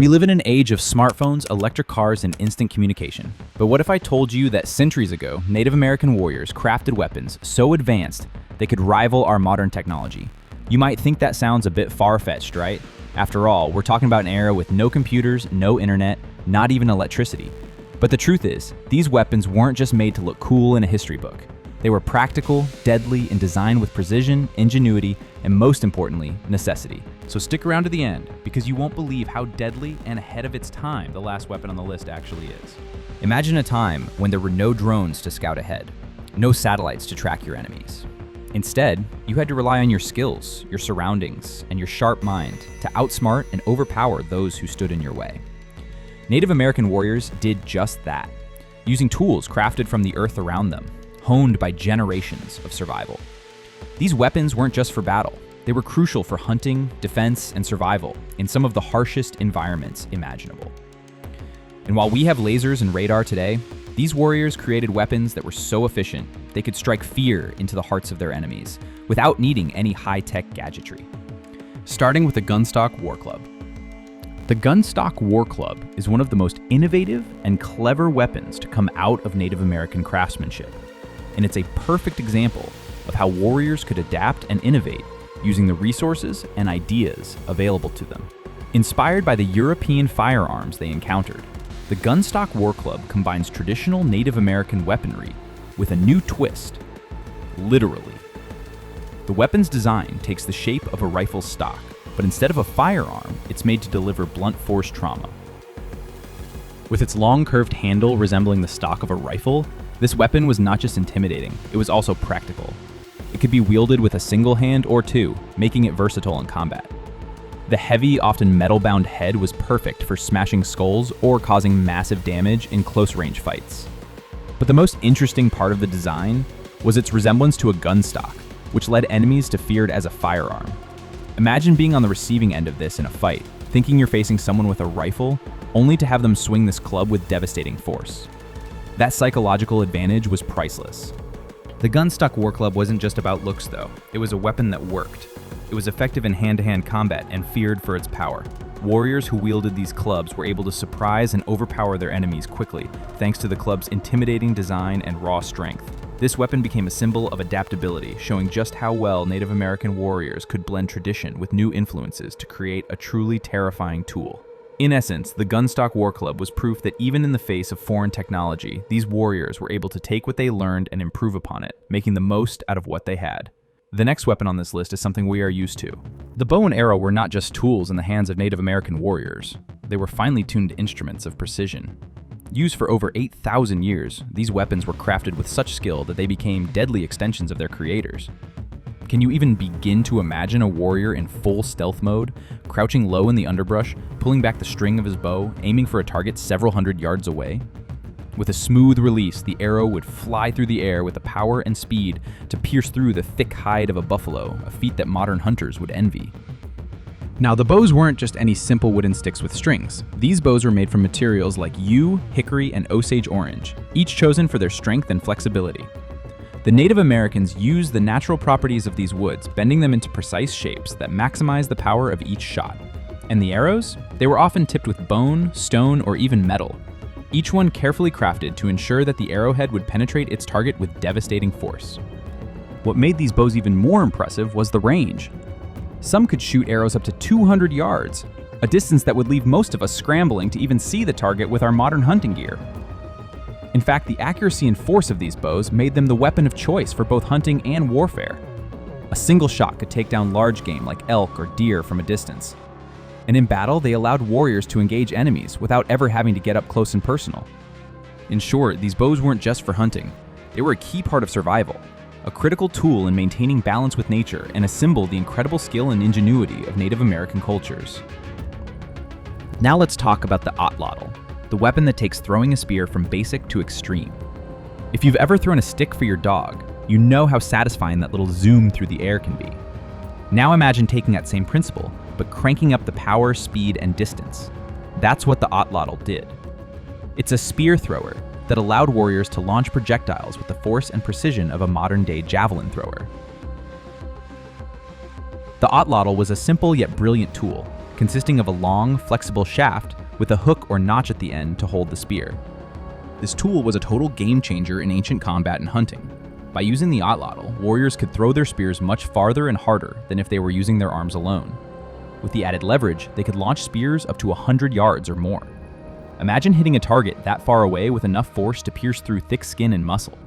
We live in an age of smartphones, electric cars, and instant communication. But what if I told you that centuries ago, Native American warriors crafted weapons so advanced they could rival our modern technology? You might think that sounds a bit far-fetched, right? After all, we're talking about an era with no computers, no internet, not even electricity. But the truth is, these weapons weren't just made to look cool in a history book. They were practical, deadly, and designed with precision, ingenuity, and most importantly, necessity. So stick around to the end, because you won't believe how deadly and ahead of its time the last weapon on the list actually is. Imagine a time when there were no drones to scout ahead, no satellites to track your enemies. Instead, you had to rely on your skills, your surroundings, and your sharp mind to outsmart and overpower those who stood in your way. Native American warriors did just that, using tools crafted from the earth around them, honed by generations of survival. These weapons weren't just for battle. They were crucial for hunting, defense, and survival in some of the harshest environments imaginable. And while we have lasers and radar today, these warriors created weapons that were so efficient they could strike fear into the hearts of their enemies without needing any high-tech gadgetry. Starting with the Gunstock War Club. The Gunstock War Club is one of the most innovative and clever weapons to come out of Native American craftsmanship. And it's a perfect example of how warriors could adapt and innovate using the resources and ideas available to them. Inspired by the European firearms they encountered, the Gunstock War Club combines traditional Native American weaponry with a new twist, literally. The weapon's design takes the shape of a rifle stock, but instead of a firearm, it's made to deliver blunt force trauma. With its long curved handle resembling the stock of a rifle, this weapon was not just intimidating, it was also practical. It could be wielded with a single hand or two, making it versatile in combat. The heavy, often metal-bound head was perfect for smashing skulls or causing massive damage in close-range fights. But the most interesting part of the design was its resemblance to a gun stock, which led enemies to fear it as a firearm. Imagine being on the receiving end of this in a fight, thinking you're facing someone with a rifle, only to have them swing this club with devastating force. That psychological advantage was priceless. The Gunstock War Club wasn't just about looks, though. It was a weapon that worked. It was effective in hand-to-hand combat and feared for its power. Warriors who wielded these clubs were able to surprise and overpower their enemies quickly, thanks to the club's intimidating design and raw strength. This weapon became a symbol of adaptability, showing just how well Native American warriors could blend tradition with new influences to create a truly terrifying tool. In essence, the Gunstock War Club was proof that even in the face of foreign technology, these warriors were able to take what they learned and improve upon it, making the most out of what they had. The next weapon on this list is something we are used to. The bow and arrow were not just tools in the hands of Native American warriors. They were finely tuned instruments of precision. Used for over 8,000 years, these weapons were crafted with such skill that they became deadly extensions of their creators. Can you even begin to imagine a warrior in full stealth mode, crouching low in the underbrush, pulling back the string of his bow, aiming for a target several hundred yards away? With a smooth release, the arrow would fly through the air with the power and speed to pierce through the thick hide of a buffalo, a feat that modern hunters would envy. Now, the bows weren't just any simple wooden sticks with strings. These bows were made from materials like yew, hickory, and Osage orange, each chosen for their strength and flexibility. The Native Americans used the natural properties of these woods, bending them into precise shapes that maximize the power of each shot. And the arrows? They were often tipped with bone, stone, or even metal, each one carefully crafted to ensure that the arrowhead would penetrate its target with devastating force. What made these bows even more impressive was the range. Some could shoot arrows up to 200 yards, a distance that would leave most of us scrambling to even see the target with our modern hunting gear. In fact, the accuracy and force of these bows made them the weapon of choice for both hunting and warfare. A single shot could take down large game like elk or deer from a distance. And in battle, they allowed warriors to engage enemies without ever having to get up close and personal. In short, these bows weren't just for hunting. They were a key part of survival, a critical tool in maintaining balance with nature and a symbol of the incredible skill and ingenuity of Native American cultures. Now let's talk about the Ulottle, the weapon that takes throwing a spear from basic to extreme. If you've ever thrown a stick for your dog, you know how satisfying that little zoom through the air can be. Now imagine taking that same principle, but cranking up the power, speed, and distance. That's what the Ulottle did. It's a spear thrower that allowed warriors to launch projectiles with the force and precision of a modern-day javelin thrower. The Ulottle was a simple yet brilliant tool, consisting of a long, flexible shaft with a hook or notch at the end to hold the spear. This tool was a total game changer in ancient combat and hunting. By using the Ulottle, warriors could throw their spears much farther and harder than if they were using their arms alone. With the added leverage, they could launch spears up to 100 yards or more. Imagine hitting a target that far away with enough force to pierce through thick skin and muscle.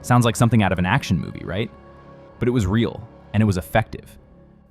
Sounds like something out of an action movie, right? But it was real, and it was effective.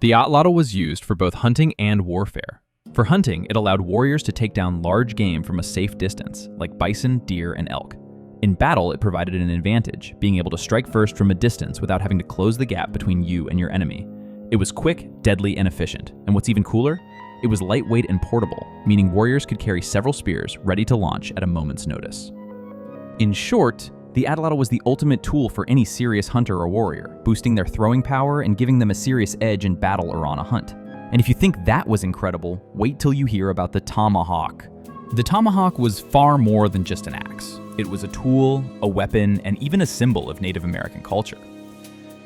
The Ulottle was used for both hunting and warfare. For hunting, it allowed warriors to take down large game from a safe distance, like bison, deer, and elk. In battle, it provided an advantage, being able to strike first from a distance without having to close the gap between you and your enemy. It was quick, deadly, and efficient, and what's even cooler, it was lightweight and portable, meaning warriors could carry several spears ready to launch at a moment's notice. In short, the Ulottle was the ultimate tool for any serious hunter or warrior, boosting their throwing power and giving them a serious edge in battle or on a hunt. And if you think that was incredible, wait till you hear about the tomahawk. The tomahawk was far more than just an axe. It was a tool, a weapon, and even a symbol of Native American culture.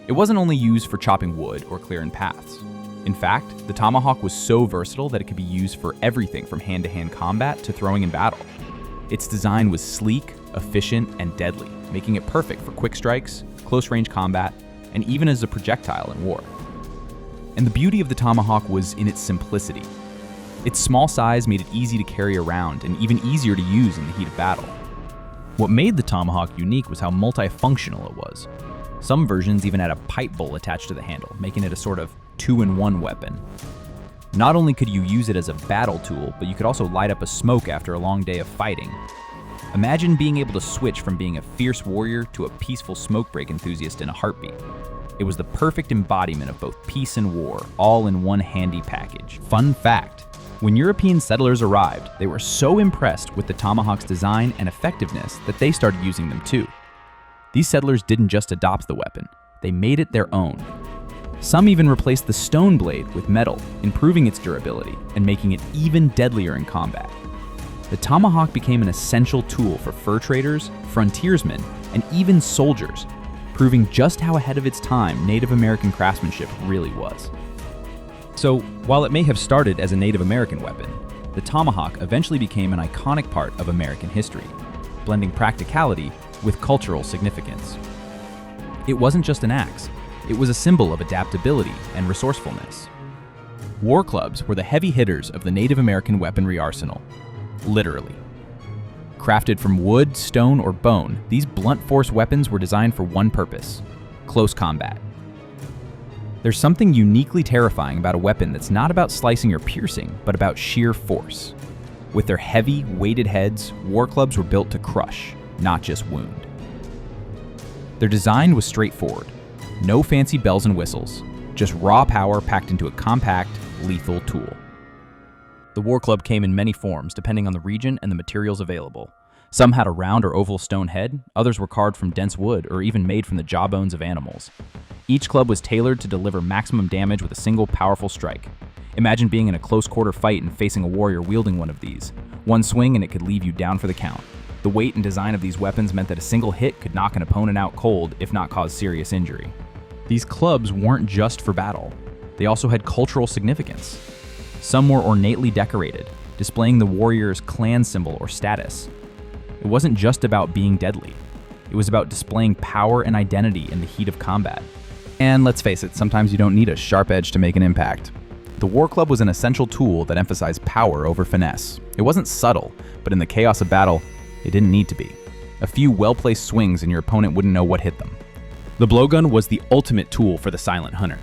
It wasn't only used for chopping wood or clearing paths. In fact, the tomahawk was so versatile that it could be used for everything from hand-to-hand combat to throwing in battle. Its design was sleek, efficient, and deadly, making it perfect for quick strikes, close-range combat, and even as a projectile in war. And the beauty of the tomahawk was in its simplicity. Its small size made it easy to carry around and even easier to use in the heat of battle. What made the tomahawk unique was how multifunctional it was. Some versions even had a pipe bowl attached to the handle, making it a sort of two-in-one weapon. Not only could you use it as a battle tool, but you could also light up a smoke after a long day of fighting. Imagine being able to switch from being a fierce warrior to a peaceful smoke break enthusiast in a heartbeat. It was the perfect embodiment of both peace and war, all in one handy package. Fun fact, when European settlers arrived, they were so impressed with the tomahawk's design and effectiveness that they started using them too. These settlers didn't just adopt the weapon, they made it their own. Some even replaced the stone blade with metal, improving its durability and making it even deadlier in combat. The tomahawk became an essential tool for fur traders, frontiersmen, and even soldiers, proving just how ahead of its time Native American craftsmanship really was. So, while it may have started as a Native American weapon, the tomahawk eventually became an iconic part of American history, blending practicality with cultural significance. It wasn't just an axe, it was a symbol of adaptability and resourcefulness. War clubs were the heavy hitters of the Native American weaponry arsenal, literally. Crafted from wood, stone, or bone, these blunt force weapons were designed for one purpose: close combat. There's something uniquely terrifying about a weapon that's not about slicing or piercing, but about sheer force. With their heavy, weighted heads, war clubs were built to crush, not just wound. Their design was straightforward. No fancy bells and whistles, just raw power packed into a compact, lethal tool. The war club came in many forms depending on the region and the materials available. Some had a round or oval stone head, others were carved from dense wood or even made from the jawbones of animals. Each club was tailored to deliver maximum damage with a single powerful strike. Imagine being in a close quarter fight and facing a warrior wielding one of these. One swing and it could leave you down for the count. The weight and design of these weapons meant that a single hit could knock an opponent out cold, if not cause serious injury. These clubs weren't just for battle. They also had cultural significance. Some were ornately decorated, displaying the warrior's clan symbol or status. It wasn't just about being deadly. It was about displaying power and identity in the heat of combat. And let's face it, sometimes you don't need a sharp edge to make an impact. The war club was an essential tool that emphasized power over finesse. It wasn't subtle, but in the chaos of battle, it didn't need to be. A few well-placed swings and your opponent wouldn't know what hit them. The blowgun was the ultimate tool for the silent hunter.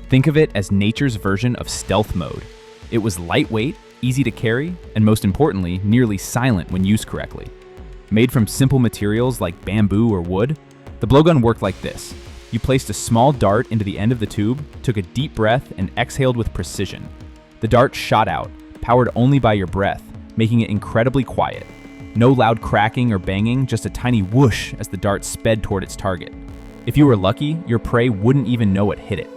Think of it as nature's version of stealth mode. It was lightweight, easy to carry, and most importantly, nearly silent when used correctly. Made from simple materials like bamboo or wood, the blowgun worked like this. You placed a small dart into the end of the tube, took a deep breath, and exhaled with precision. The dart shot out, powered only by your breath, making it incredibly quiet. No loud cracking or banging, just a tiny whoosh as the dart sped toward its target. If you were lucky, your prey wouldn't even know it hit it.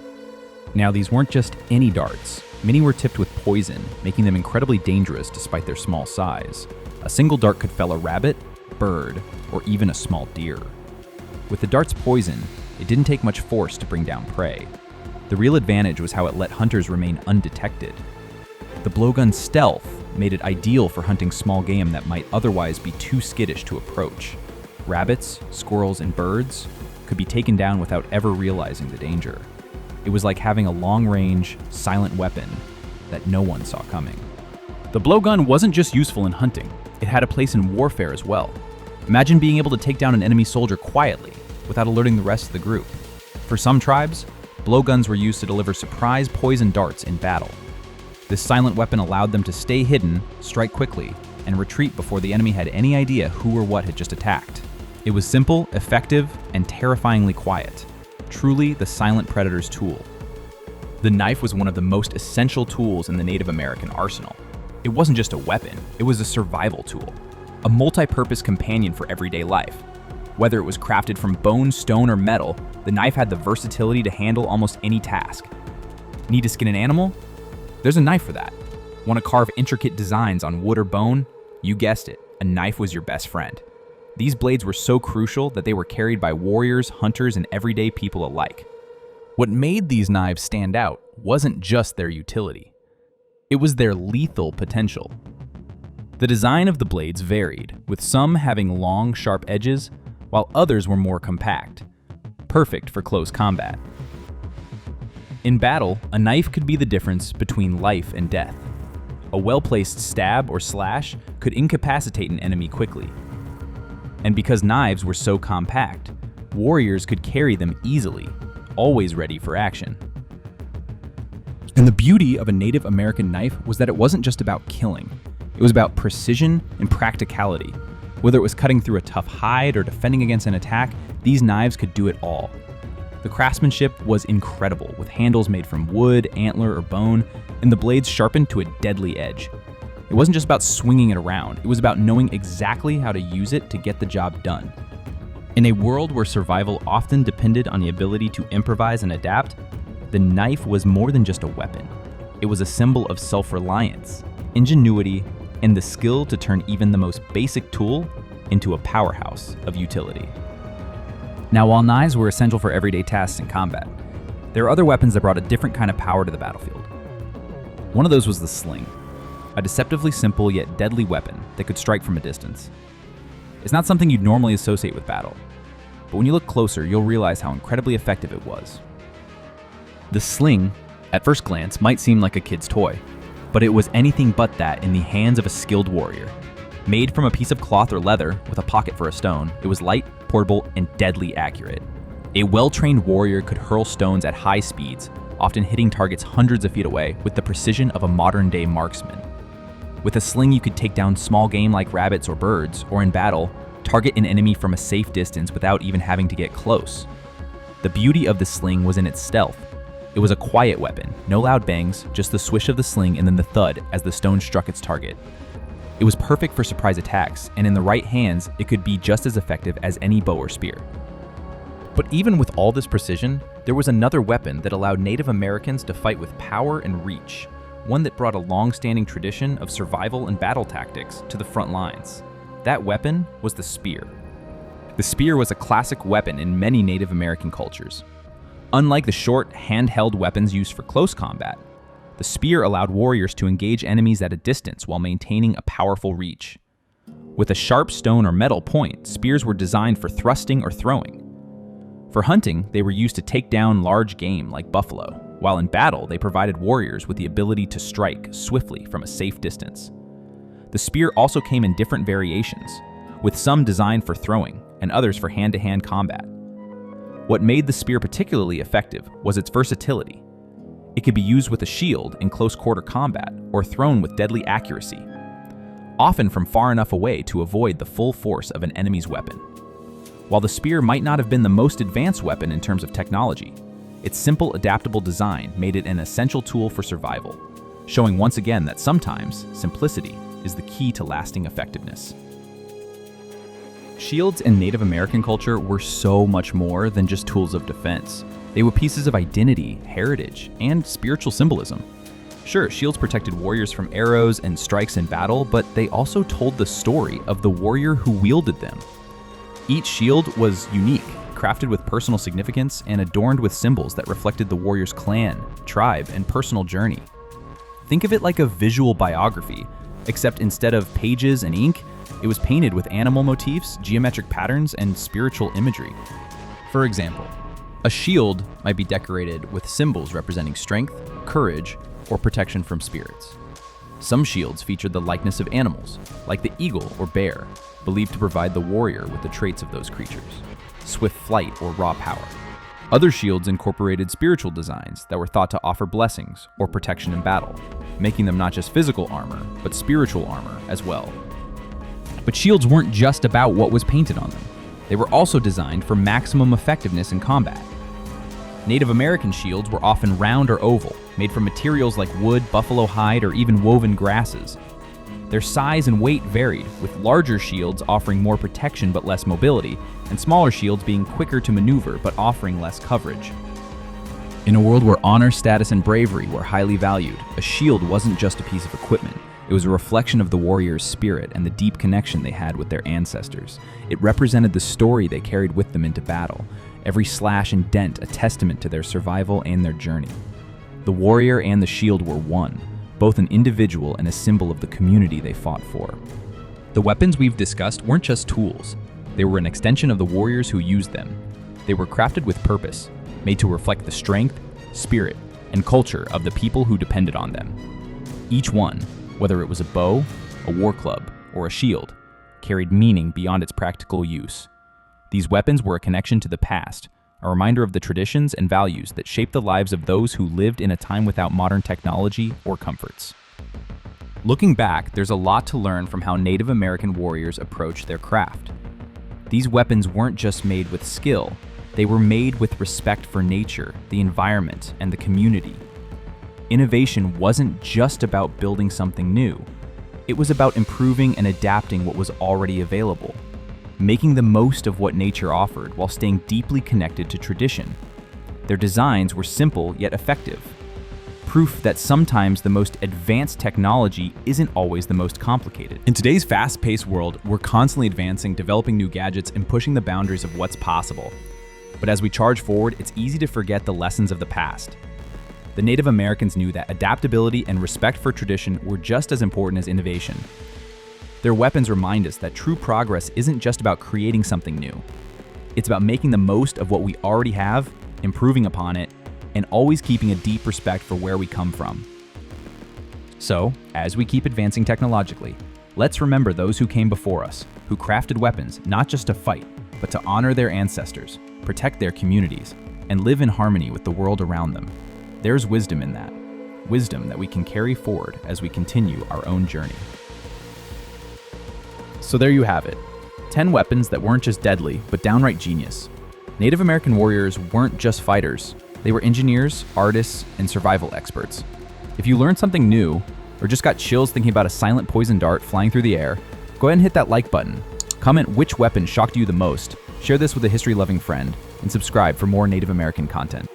Now, these weren't just any darts. Many were tipped with poison, making them incredibly dangerous despite their small size. A single dart could fell a rabbit, bird, or even a small deer. With the dart's poison, it didn't take much force to bring down prey. The real advantage was how it let hunters remain undetected. The blowgun's stealth made it ideal for hunting small game that might otherwise be too skittish to approach. Rabbits, squirrels, and birds could be taken down without ever realizing the danger. It was like having a long-range, silent weapon that no one saw coming. The blowgun wasn't just useful in hunting, it had a place in warfare as well. Imagine being able to take down an enemy soldier quietly, without alerting the rest of the group. For some tribes, blowguns were used to deliver surprise poison darts in battle. This silent weapon allowed them to stay hidden, strike quickly, and retreat before the enemy had any idea who or what had just attacked. It was simple, effective, and terrifyingly quiet. Truly the silent predator's tool. The knife was one of the most essential tools in the Native American arsenal. It wasn't just a weapon, it was a survival tool. A multi-purpose companion for everyday life. Whether it was crafted from bone, stone, or metal, the knife had the versatility to handle almost any task. Need to skin an animal? There's a knife for that. Want to carve intricate designs on wood or bone? You guessed it, a knife was your best friend. These blades were so crucial that they were carried by warriors, hunters, and everyday people alike. What made these knives stand out wasn't just their utility. It was their lethal potential. The design of the blades varied, with some having long, sharp edges, while others were more compact, perfect for close combat. In battle, a knife could be the difference between life and death. A well-placed stab or slash could incapacitate an enemy quickly. And because knives were so compact, warriors could carry them easily, always ready for action. And the beauty of a Native American knife was that it wasn't just about killing. It was about precision and practicality. Whether it was cutting through a tough hide or defending against an attack, these knives could do it all. The craftsmanship was incredible, with handles made from wood, antler, or bone, and the blades sharpened to a deadly edge. It wasn't just about swinging it around, it was about knowing exactly how to use it to get the job done. In a world where survival often depended on the ability to improvise and adapt, the knife was more than just a weapon. It was a symbol of self-reliance, ingenuity, and the skill to turn even the most basic tool into a powerhouse of utility. Now, while knives were essential for everyday tasks in combat, there are other weapons that brought a different kind of power to the battlefield. One of those was the sling, a deceptively simple yet deadly weapon that could strike from a distance. It's not something you'd normally associate with battle, but when you look closer, you'll realize how incredibly effective it was. The sling, at first glance, might seem like a kid's toy, but it was anything but that in the hands of a skilled warrior. Made from a piece of cloth or leather with a pocket for a stone, it was light, portable, and deadly accurate. A well-trained warrior could hurl stones at high speeds, often hitting targets hundreds of feet away with the precision of a modern-day marksman. With a sling, you could take down small game like rabbits or birds, or in battle, target an enemy from a safe distance without even having to get close. The beauty of the sling was in its stealth. It was a quiet weapon, no loud bangs, just the swish of the sling and then the thud as the stone struck its target. It was perfect for surprise attacks, and in the right hands, it could be just as effective as any bow or spear. But even with all this precision, there was another weapon that allowed Native Americans to fight with power and reach, one that brought a long-standing tradition of survival and battle tactics to the front lines. That weapon was the spear. The spear was a classic weapon in many Native American cultures. Unlike the short, handheld weapons used for close combat, the spear allowed warriors to engage enemies at a distance while maintaining a powerful reach. With a sharp stone or metal point, spears were designed for thrusting or throwing. For hunting, they were used to take down large game like buffalo, while in battle, they provided warriors with the ability to strike swiftly from a safe distance. The spear also came in different variations, with some designed for throwing and others for hand-to-hand combat. What made the spear particularly effective was its versatility. It could be used with a shield in close-quarter combat or thrown with deadly accuracy, often from far enough away to avoid the full force of an enemy's weapon. While the spear might not have been the most advanced weapon in terms of technology, its simple, adaptable design made it an essential tool for survival, showing once again that sometimes simplicity is the key to lasting effectiveness. Shields in Native American culture were so much more than just tools of defense. They were pieces of identity, heritage, and spiritual symbolism. Sure, shields protected warriors from arrows and strikes in battle, but they also told the story of the warrior who wielded them. Each shield was unique, crafted with personal significance and adorned with symbols that reflected the warrior's clan, tribe, and personal journey. Think of it like a visual biography, except instead of pages and ink, it was painted with animal motifs, geometric patterns, and spiritual imagery. For example, a shield might be decorated with symbols representing strength, courage, or protection from spirits. Some shields featured the likeness of animals, like the eagle or bear, believed to provide the warrior with the traits of those creatures, swift flight or raw power. Other shields incorporated spiritual designs that were thought to offer blessings or protection in battle, making them not just physical armor, but spiritual armor as well. But shields weren't just about what was painted on them. They were also designed for maximum effectiveness in combat. Native American shields were often round or oval, made from materials like wood, buffalo hide, or even woven grasses. Their size and weight varied, with larger shields offering more protection but less mobility, and smaller shields being quicker to maneuver but offering less coverage. In a world where honor, status, and bravery were highly valued, a shield wasn't just a piece of equipment. It was a reflection of the warrior's spirit and the deep connection they had with their ancestors. It represented the story they carried with them into battle, every slash and dent a testament to their survival and their journey. The warrior and the shield were one, both an individual and a symbol of the community they fought for. The weapons we've discussed weren't just tools. They were an extension of the warriors who used them. They were crafted with purpose, made to reflect the strength, spirit, and culture of the people who depended on them. Each one, whether it was a bow, a war club, or a shield, carried meaning beyond its practical use. These weapons were a connection to the past, a reminder of the traditions and values that shaped the lives of those who lived in a time without modern technology or comforts. Looking back, there's a lot to learn from how Native American warriors approached their craft. These weapons weren't just made with skill, they were made with respect for nature, the environment, and the community. Innovation wasn't just about building something new. It was about improving and adapting what was already available, making the most of what nature offered while staying deeply connected to tradition. Their designs were simple yet effective, proof that sometimes the most advanced technology isn't always the most complicated. In today's fast-paced world, we're constantly advancing, developing new gadgets, and pushing the boundaries of what's possible. But as we charge forward, it's easy to forget the lessons of the past. The Native Americans knew that adaptability and respect for tradition were just as important as innovation. Their weapons remind us that true progress isn't just about creating something new. It's about making the most of what we already have, improving upon it, and always keeping a deep respect for where we come from. So, as we keep advancing technologically, let's remember those who came before us, who crafted weapons not just to fight, but to honor their ancestors, protect their communities, and live in harmony with the world around them. There's wisdom in that, wisdom that we can carry forward as we continue our own journey. So there you have it, 10 weapons that weren't just deadly, but downright genius. Native American warriors weren't just fighters, they were engineers, artists, and survival experts. If you learned something new, or just got chills thinking about a silent poison dart flying through the air, go ahead and hit that like button. Comment which weapon shocked you the most, share this with a history-loving friend, and subscribe for more Native American content.